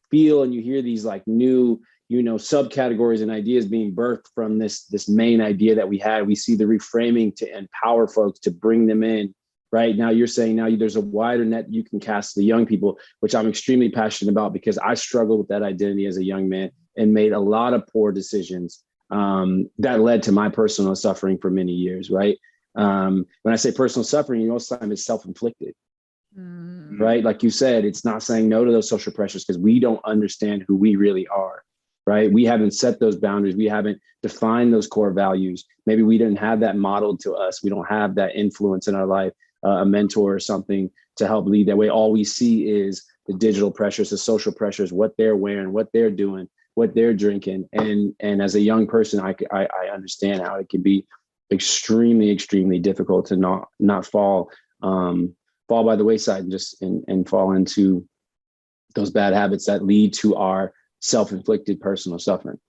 feel and you hear these like new, subcategories and ideas being birthed from this main idea that we had. We see the reframing to empower folks, to bring them in. Right now, you're saying now there's a wider net you can cast the young people, which I'm extremely passionate about because I struggled with that identity as a young man and made a lot of poor decisions that led to my personal suffering for many years. Right. When I say personal suffering, most of the time it's self-inflicted. Right. Like you said, it's not saying no to those social pressures because we don't understand who we really are. Right. We haven't set those boundaries. We haven't defined those core values. Maybe we didn't have that modeled to us. We don't have that influence in our life. A mentor or something to help lead that way. All we see is the digital pressures, the social pressures, what they're wearing, what they're doing, what they're drinking. And as a young person, I understand how it can be extremely, extremely difficult to not fall by the wayside and fall into those bad habits that lead to our self-inflicted personal suffering.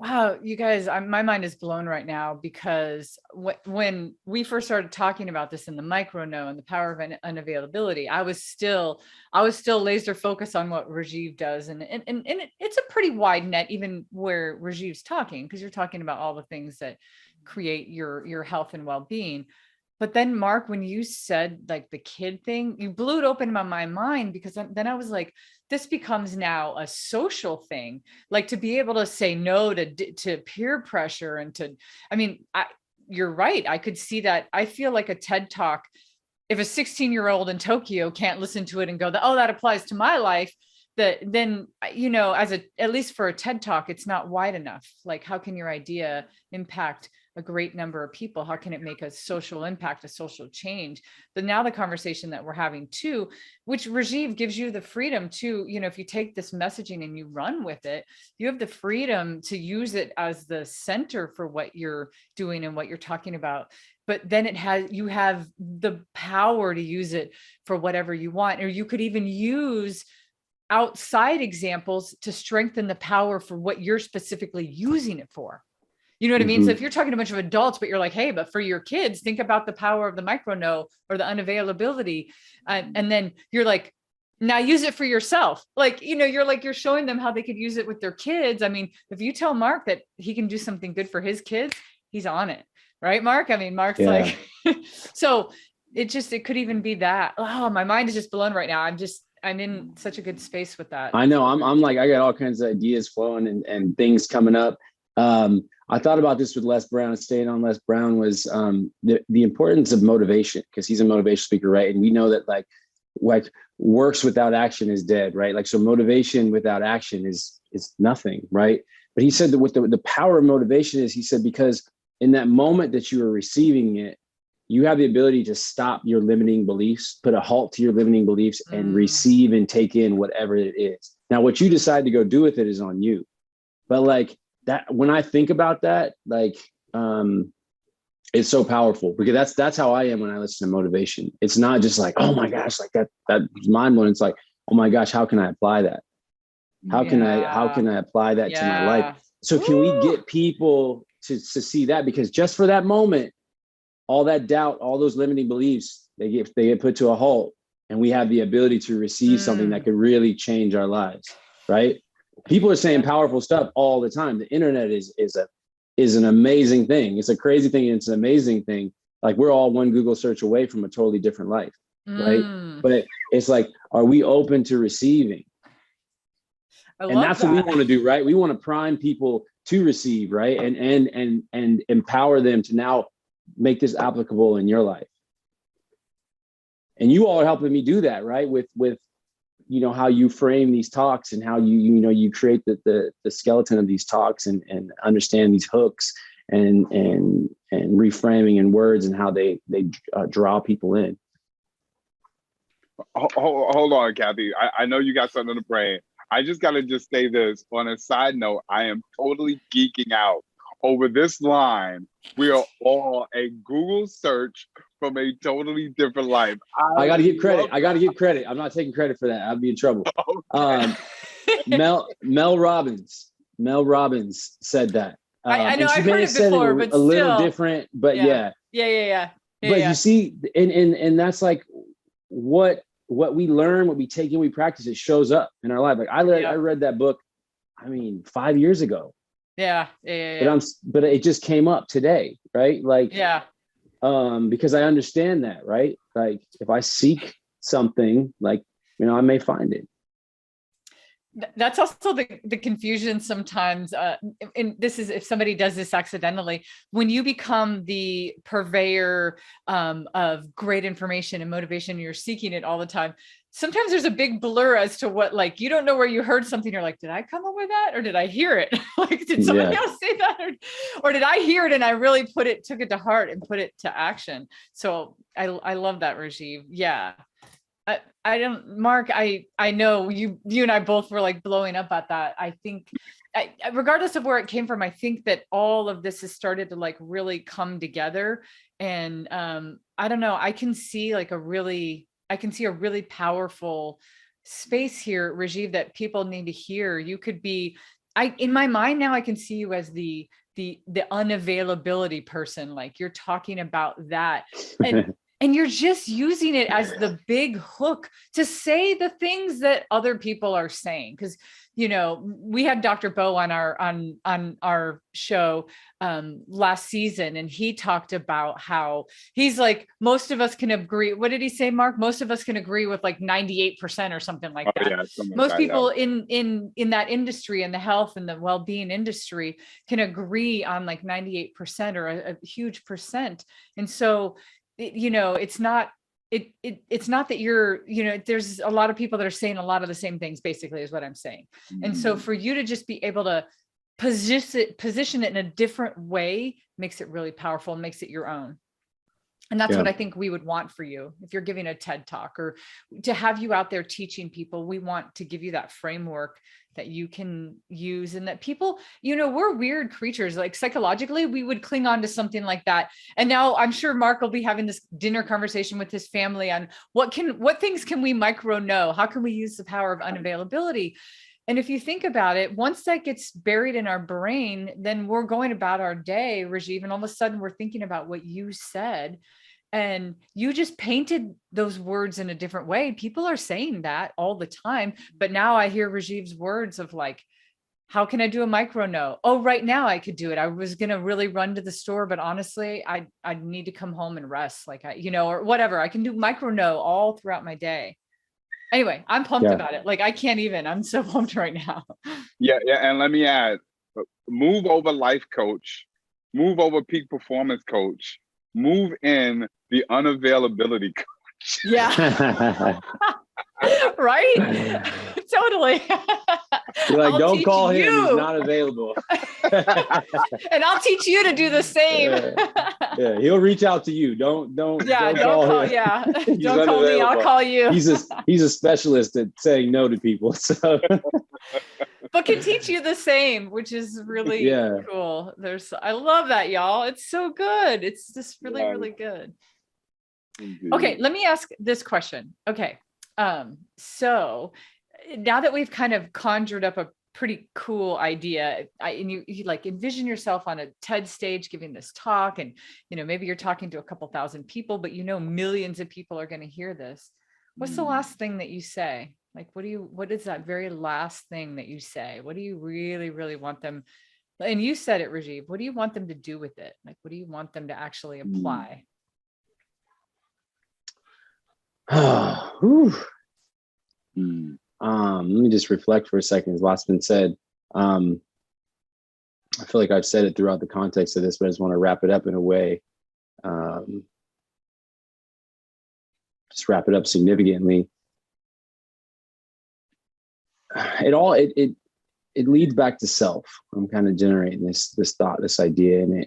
Wow, you guys, my mind is blown right now because when we first started talking about this in the micro-no and the power of unavailability, I was still laser focused on what Rajiv does. And it's a pretty wide net, even where Rajiv's talking, because you're talking about all the things that create your health and well-being. But then Marc, when you said like the kid thing, you blew it open in my mind, because then I was like, this becomes now a social thing, like to be able to say no to peer pressure and you're right. I could see that. I feel like a TED Talk, if a 16-year-old in Tokyo can't listen to it and go, oh, that applies to my life, then, at least for a TED Talk, it's not wide enough. Like, how can your idea impact a great number of people? How can it make a social impact, a social change? But now the conversation that we're having too, which Rajiv gives you the freedom to, if you take this messaging and you run with it, you have the freedom to use it as the center for what you're doing and what you're talking about. But then you have the power to use it for whatever you want, or you could even use outside examples to strengthen the power for what you're specifically using it for. You know what I mean? So if you're talking to a bunch of adults, but you're like, hey, but for your kids, think about the power of the micro-no or the unavailability. And then you're like, now use it for yourself. Like, you're showing them how they could use it with their kids. I mean, if you tell Marc that he can do something good for his kids, he's on it. Right, Marc? I mean, Marc's like, so it could even be that. Oh, my mind is just blown right now. I'm in such a good space with that. I know. I'm like, I got all kinds of ideas flowing and things coming up. I thought about this with Les Brown. Staying on Les Brown was the importance of motivation, because he's a motivational speaker, right? And we know that like like works without action is dead, right? Like, so motivation without action is nothing, right? But he said that what the power of motivation is, he said, because in that moment that you are receiving it, you have the ability to stop your limiting beliefs, put a halt to your limiting beliefs, and receive and take in whatever it is. Now, what you decide to go do with it is on you. But like that, when I think about that, like, it's so powerful, because that's how I am when I listen to motivation. It's not just like, oh my gosh, like that's mind blowing. It's like, oh my gosh, how can I apply that? How can I apply that to my life? So can we get people to see that? Because just for that moment, all that doubt, all those limiting beliefs, they get put to a halt, and we have the ability to receive something that could really change our lives, right? People are saying powerful stuff all the time. The internet is an amazing thing. It's a crazy thing. And it's an amazing thing. Like, we're all one Google search away from a totally different life, right? But it's like, are we open to receiving? And that's what we want to do, right? We want to prime people to receive, right? And empower them to now make this applicable in your life. And you all are helping me do that, right? With you know, how you frame these talks, and how you create the skeleton of these talks, and understand these hooks, and reframing in words, and how they draw people in. Hold on, Cathey. I know you got something to brain. I just got to just say this on a side note. I am totally geeking out over this line. We are all a Google search from a totally different life. I got to give credit. I'm not taking credit for that. I'll be in trouble. Okay. Mel Robbins said that. I know I've heard it before, but a little different, but yeah. But you see, and that's like what we learn, what we take in, we practice, it shows up in our life. Like I read that book, 5 years ago. But it just came up today, right? Like, because I understand that, right? Like, if I seek something, like, I may find it. That's also the confusion sometimes. And this is, if somebody does this accidentally, when you become the purveyor of great information and motivation, you're seeking it all the time. Sometimes there's a big blur as to what, like, you don't know where you heard something. You're like, did I come up with that? Or did I hear it? Like, did someone else say that? Or did I hear it and I really took it to heart and put it to action? So I love that, Rajiv. Yeah. I don't, Marc, I know you and I both were like blowing up at that. I think regardless of where it came from, I think that all of this has started to like really come together. And I don't know, I can see a really powerful space here, Rajiv, that people need to hear. You could be, in my mind now, I can see you as the unavailability person. Like, you're talking about that. And you're just using it as the big hook to say the things that other people are saying. Because, we had Dr. Bo on our show last season, and he talked about how he's like, most of us can agree. What did he say, Marc? Most of us can agree with like 98% or something like that. Yeah, most people in that industry, in the health and the well-being industry, can agree on like 98% or a huge percent. And so, it's not that you're, there's a lot of people that are saying a lot of the same things, basically, is what I'm saying. And so for you to just be able to position it in a different way makes it really powerful, makes it your own. And that's what I think we would want for you. If you're giving a TED talk, or to have you out there teaching people, we want to give you that framework that you can use, and that people, we're weird creatures. Like, psychologically, we would cling on to something like that. And now I'm sure Marc will be having this dinner conversation with his family on what things can we micro know? How can we use the power of unavailability? And if you think about it, once that gets buried in our brain, then we're going about our day, Rajiv, and all of a sudden we're thinking about what you said, and you just painted those words in a different way. People are saying that all the time, but now I hear Rajiv's words of like, how can I do a micro no? Oh, right now I could do it. I was going to really run to the store, but honestly, I need to come home and rest, like or whatever. I can do micro no all throughout my day. Anyway, I'm pumped about it. Like, I can't even, I'm so pumped right now. Yeah. And let me add, move over life coach, move over peak performance coach, move in the unavailability coach. Yeah. Right? Totally. You're like, I'll don't teach call him. you. He's not available. And I'll teach you to do the same. Yeah, he'll reach out to you. Don't Yeah, don't call. him. Yeah, He's don't call me. I'll unavailable. call you. He's a specialist at saying no to people. So, but can teach you the same, which is really cool. I love that, y'all. It's so good. It's just really, really good. Indeed. Okay, let me ask this question. Okay, so now that we've kind of conjured up a pretty cool idea, and you like envision yourself on a TED stage giving this talk, and maybe you're talking to a couple thousand people, but millions of people are going to hear this. What's the last thing that you say? Like, what is that very last thing that you say? What do you really, really want them? And you said it, Rajiv. What do you want them to do with it? Like, what do you want them to actually apply? Let me just reflect for a second. As lots been said. I feel like I've said it throughout the context of this, but I just want to wrap it up in a way. Just wrap it up significantly. It leads back to self. I'm kind of generating this thought, this idea, and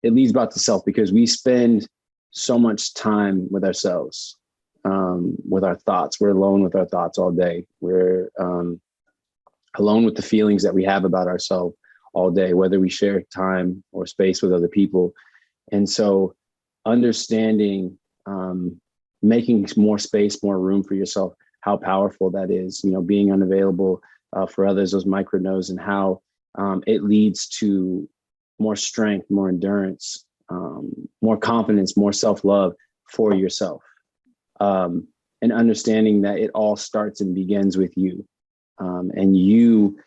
it leads back to self because we spend so much time with ourselves, with our thoughts. We're alone with our thoughts all day. We're alone with the feelings that we have about ourselves all day, whether we share time or space with other people. And so understanding, making more space, more room for yourself, how powerful that is, being unavailable for others, those micro no's, and how it leads to more strength, more endurance, more confidence, more self-love for yourself. And understanding that it all starts and begins with you. And you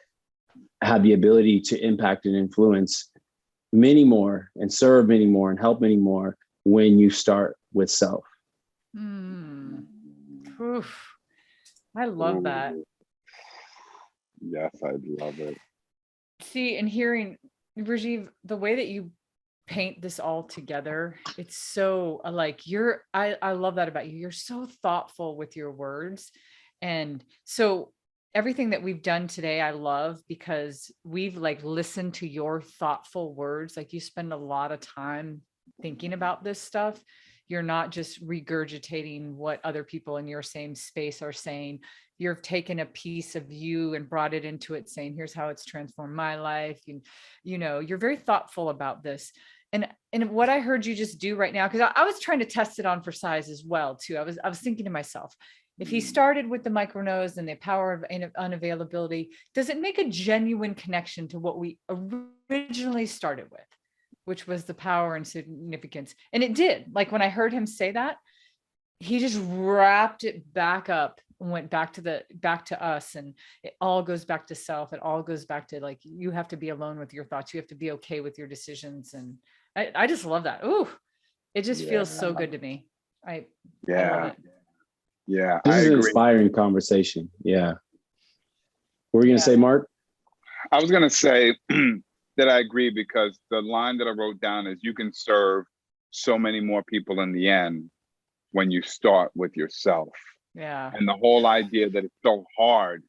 have the ability to impact and influence many more and serve many more and help many more when you start with self. Oof. I love that. Yes, I love it. See, and hearing, Rajiv, the way that you paint this all together, it's so like I love that about you. You're so thoughtful with your words. And so everything that we've done today, I love because we've like listened to your thoughtful words. Like you spend a lot of time thinking about this stuff. You're not just regurgitating what other people in your same space are saying. You've taken a piece of you and brought it into it, saying, here's how it's transformed my life. And, you're very thoughtful about this. And what I heard you just do right now, because I was trying to test it on for size as well, too. I was thinking to myself, if he started with the micro no's and the power of unavailability, does it make a genuine connection to what we originally started with, which was the power and significance? And it did. Like when I heard him say that, he just wrapped it back up and went back to us. And it all goes back to self. It all goes back to like, you have to be alone with your thoughts. You have to be okay with your decisions. And I just love that. Ooh, it just feels so good to me. I love it. Yeah. This is an inspiring conversation. Yeah. What were you going to say, Marc? I was going to say that I agree because the line that I wrote down is you can serve so many more people in the end when you start with yourself. Yeah. And the whole idea that it's so hard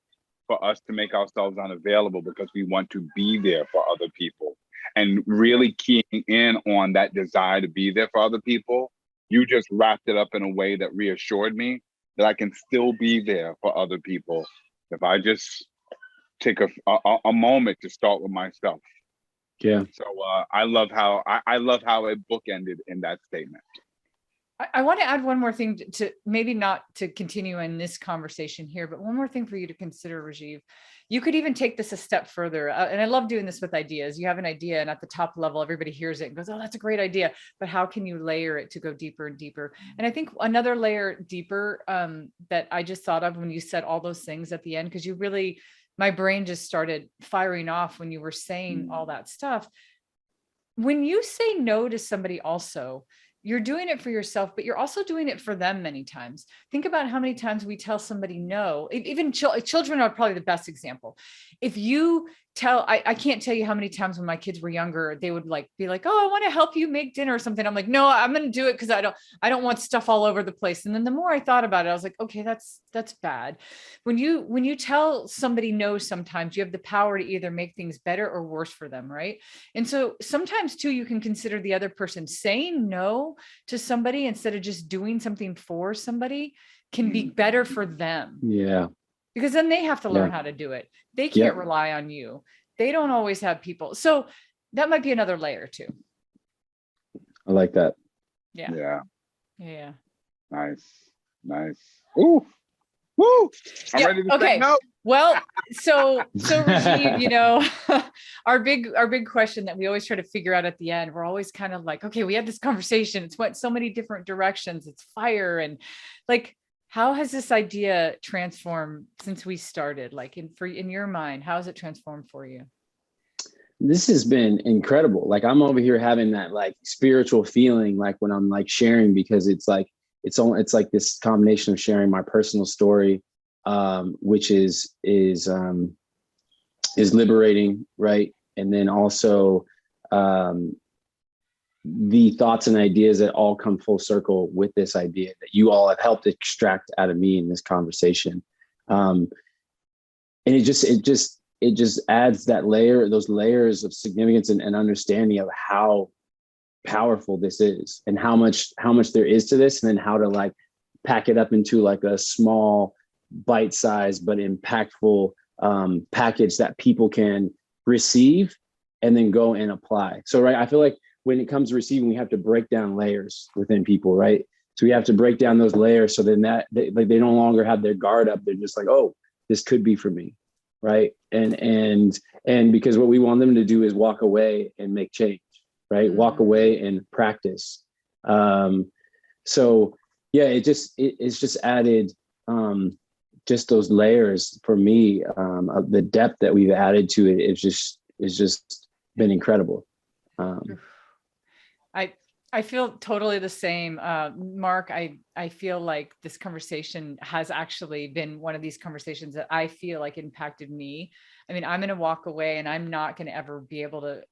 for us to make ourselves unavailable because we want to be there for other people, and really keying in on that desire to be there for other people. You just wrapped it up in a way that reassured me that I can still be there for other people if I just take a moment to start with myself. Yeah. So I love how it bookended in that statement. I want to add one more thing to maybe not to continue in this conversation here, but one more thing for you to consider, Rajiv. You could even take this a step further. And I love doing this with ideas. You have an idea and at the top level, everybody hears it and goes, oh, that's a great idea. But how can you layer it to go deeper and deeper? And I think another layer deeper that I just thought of when you said all those things at the end, because you really, my brain just started firing off when you were saying all that stuff. When you say no to somebody also, you're doing it for yourself, but you're also doing it for them many times. Think about how many times we tell somebody no. Even children are probably the best example. If you I can't tell you how many times when my kids were younger, they would like be like, oh, I want to help you make dinner or something. I'm like, no, I'm going to do it because I don't want stuff all over the place. And then the more I thought about it, I was like, okay, that's bad. When you tell somebody no, sometimes you have the power to either make things better or worse for them, right? And so sometimes too, you can consider the other person saying no to somebody instead of just doing something for somebody can be better for them. Yeah. Because then they have to learn how to do it. They can't rely on you. They don't always have people. So that might be another layer too. I like that. Yeah. Nice. Ooh. Woo. I'm ready to say no. Well, so Rajiv, our big question that we always try to figure out at the end, we're always kind of like, okay, we had this conversation. It's went so many different directions. It's fire. And like, how has this idea transformed since we started? Like in your mind, how has it transformed for you? This has been incredible. Like I'm over here having that like spiritual feeling, like when I'm like sharing, because it's like this combination of sharing my personal story, which is liberating, right? And then also the thoughts and ideas that all come full circle with this idea that you all have helped extract out of me in this conversation. And it just adds that layer, those layers of significance and understanding of how powerful this is and how much there is to this, and then how to like pack it up into like a small bite-sized but impactful package that people can receive and then go and apply. So, right, I feel like when it comes to receiving, we have to break down layers within people, right? So we have to break down those layers so then that they no longer have their guard up. They're just like, oh, this could be for me, right? And because what we want them to do is walk away and make change, right? Mm-hmm. Walk away and practice. So yeah, it's just added just those layers for me. Of the depth that we've added to it is just been incredible. I feel totally the same. Marc, I feel like this conversation has actually been one of these conversations that I feel like impacted me. I mean, I'm going to walk away and I'm not going to be able to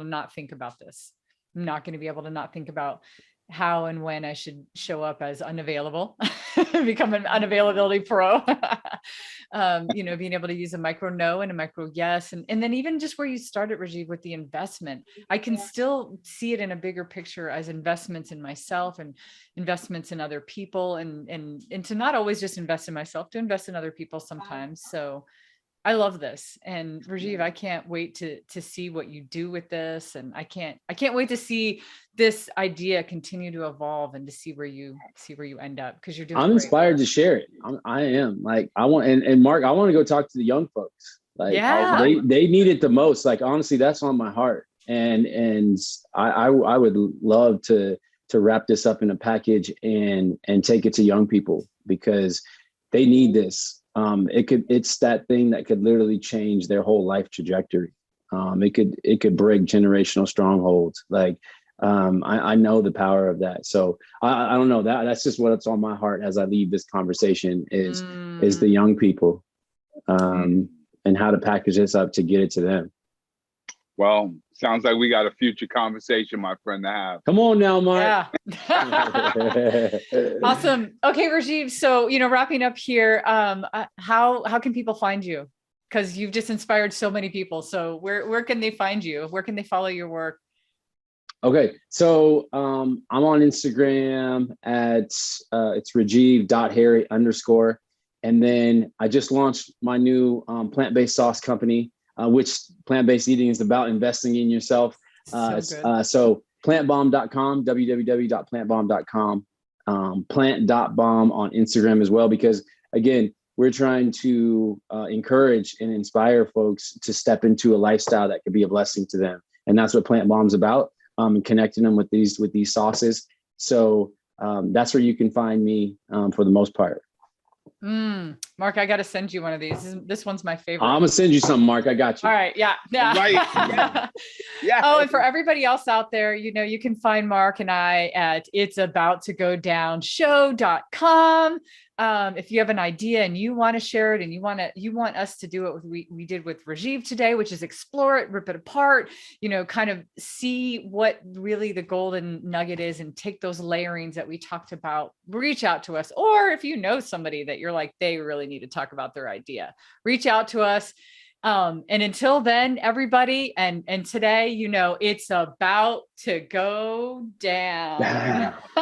not think about this. I'm not going to be able to not think about how and when I should show up as unavailable, become an unavailability pro, being able to use a micro no and a micro yes. And then even just where you started, Rajiv, with the investment, I can still see it in a bigger picture as investments in myself and investments in other people, and to not always just invest in myself, to invest in other people sometimes. So I love this. And Rajiv, I can't wait to see what you do with this. And I can't wait to see this idea continue to evolve and to see where you end up, because you're doing I'm inspired to share it. I am like, I want, and Marc, I want to go talk to the young folks. Like they need it the most. Like, honestly, that's on my heart. And I would love to wrap this up in a package and take it to young people, because they need this. It's that thing that could literally change their whole life trajectory. It could break generational strongholds. Like, I know the power of that. So I don't know, that's just what's on my heart as I leave this conversation is the young people, and how to package this up to get it to them. Well, sounds like we got a future conversation, my friend, to have. Come on now, Marc. Yeah. Awesome. Okay, Rajiv. So, wrapping up here, how can people find you? Because you've just inspired so many people. So where can they find you? Where can they follow your work? Okay. So I'm on Instagram at it's Rajiv.Harry_. And then I just launched my new plant-based sauce company, which plant-based eating is about investing in yourself. So plantbomb.com, www.plantbomb.com, plant.bomb on Instagram as well, because again, we're trying to encourage and inspire folks to step into a lifestyle that could be a blessing to them. And that's what Plant Bomb's about, and connecting them with these sauces. So that's where you can find me for the most part. Marc, I got to send you one of these. This one's my favorite. I'm gonna send you something, Marc. I got you. All right. Yeah. Right. Yeah. Oh, and for everybody else out there, you can find Marc and I at it'sabouttogodownshow.com. If you have an idea and you want to share it and you want us to do what we did with Rajiv today, which is explore it, rip it apart, kind of see what really the golden nugget is and take those layerings that we talked about, reach out to us. Or if you know somebody that you're like, they really need to talk about their idea, reach out to us. And until then, everybody, and today, it's about to go down.